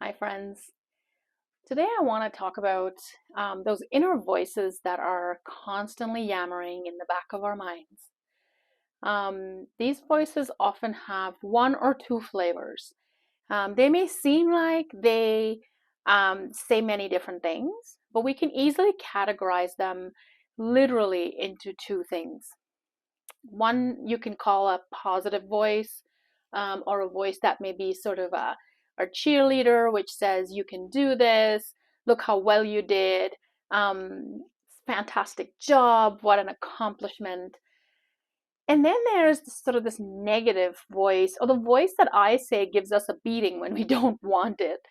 Hi, friends. Today I want to talk about those inner voices that are constantly yammering in the back of our minds. These voices often have one or two flavors. They may seem like they say many different things, but we can easily categorize them literally into two things. One you can call a positive voice, or a voice that may be sort of a cheerleader, which says you can do this, look how well you did, fantastic job, what an accomplishment. And then there's sort of this negative voice, or the voice that I say gives us a beating when we don't want it.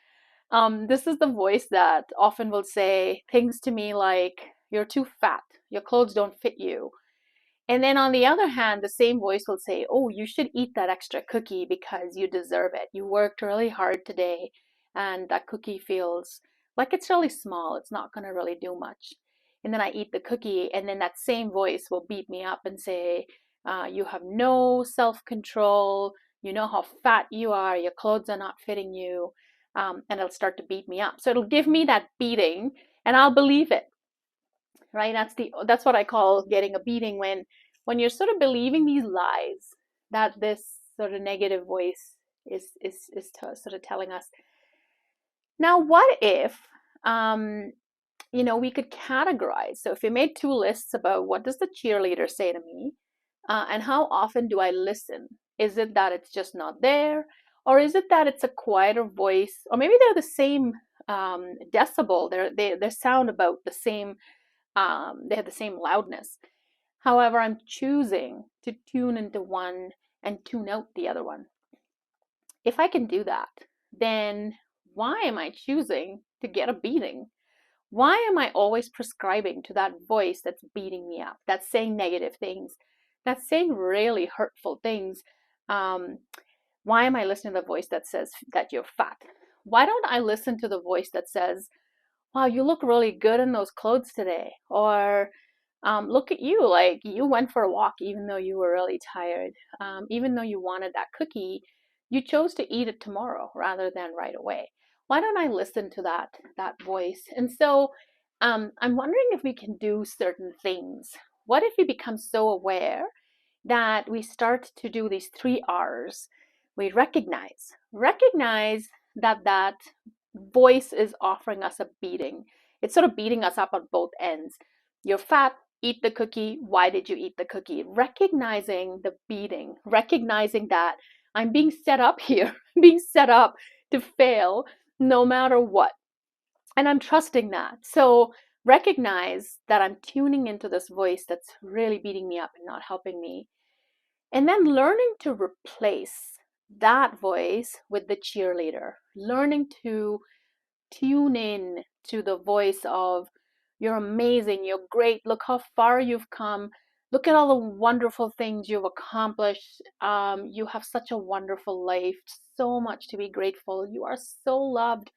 This is the voice that often will say things to me like, "You're too fat, your clothes don't fit you." And then on the other hand, the same voice will say, "Oh, you should eat that extra cookie because you deserve it. You worked really hard today, and that cookie feels like it's really small. It's not going to really do much." And then I eat the cookie, and then that same voice will beat me up and say, "You have no self-control. You know how fat you are. Your clothes are not fitting you." And it'll start to beat me up. So it'll give me that beating, and I'll believe it, right? That's what I call getting a beating, when you're sort of believing these lies that this sort of negative voice is sort of telling us. Now, what if we could categorize? So if we made two lists about what does the cheerleader say to me, and how often do I listen? Is it that it's just not there, or is it that it's a quieter voice, or maybe they're the same decibel, they sound about the same, they have the same loudness. However, I'm choosing to tune into one and tune out the other one. If I can do that, then why am I choosing to get a beating? Why am I always prescribing to that voice that's beating me up, that's saying negative things, that's saying really hurtful things? Um, why am I listening to the voice that says that you're fat? Why don't I listen to the voice that says, "Wow, you look really good in those clothes today," or "Look at you, like you went for a walk even though you were really tired, even though you wanted that cookie, you chose to eat it tomorrow rather than right away." Why don't I listen to that voice? And so I'm wondering if we can do certain things. What if we become so aware that we start to do these three R's? We recognize that that voice is offering us a beating. It's sort of beating us up on both ends. "You're fat, eat the cookie. Why did you eat the cookie?" Recognizing the beating, recognizing that I'm being set up here, being set up to fail no matter what. And I'm trusting that. So recognize that I'm tuning into this voice that's really beating me up and not helping me. And then learning to replace that voice with the cheerleader, learning to tune in to the voice of, "You're amazing, you're great, look how far you've come, look at all the wonderful things you've accomplished, you have such a wonderful life, so much to be grateful, you are so loved,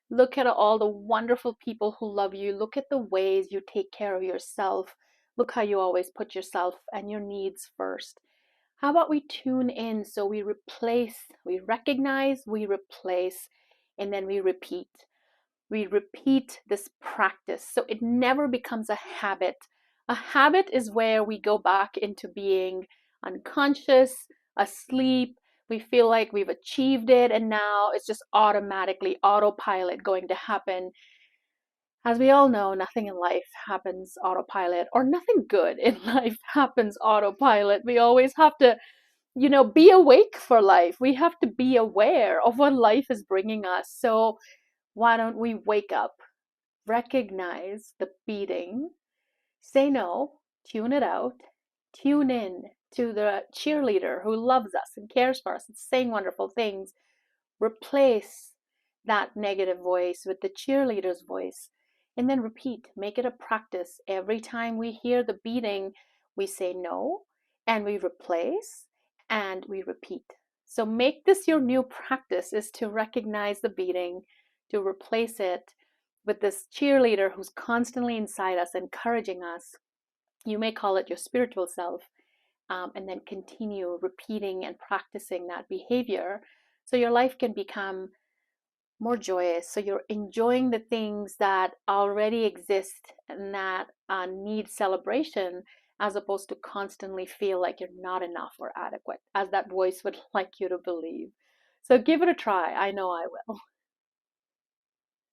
look at all the wonderful people who love you, look at the ways you take care of yourself, look how you always put yourself and your needs first." How about we tune in, so we replace, we recognize, we replace, and then we repeat this practice so it never becomes a habit. A habit is where we go back into being unconscious, asleep. We feel like we've achieved it, and now it's just automatically autopilot going to happen. As we all know, nothing in life happens autopilot, or nothing good in life happens autopilot. We always have to, be awake for life. We have to be aware of what life is bringing us. So why don't we wake up, recognize the beating, say no, tune it out, tune in to the cheerleader who loves us and cares for us and saying wonderful things, replace that negative voice with the cheerleader's voice, and then repeat. Make it a practice. Every time we hear the beating, we say no, and we replace, and we repeat. So make this your new practice, is to recognize the beating, to replace it with this cheerleader who's constantly inside us, encouraging us. You may call it your spiritual self, and then continue repeating and practicing that behavior so your life can become More joyous. So you're enjoying the things that already exist and that need celebration, as opposed to constantly feel like you're not enough or adequate, as that voice would like you to believe. So give it a try. I know I will.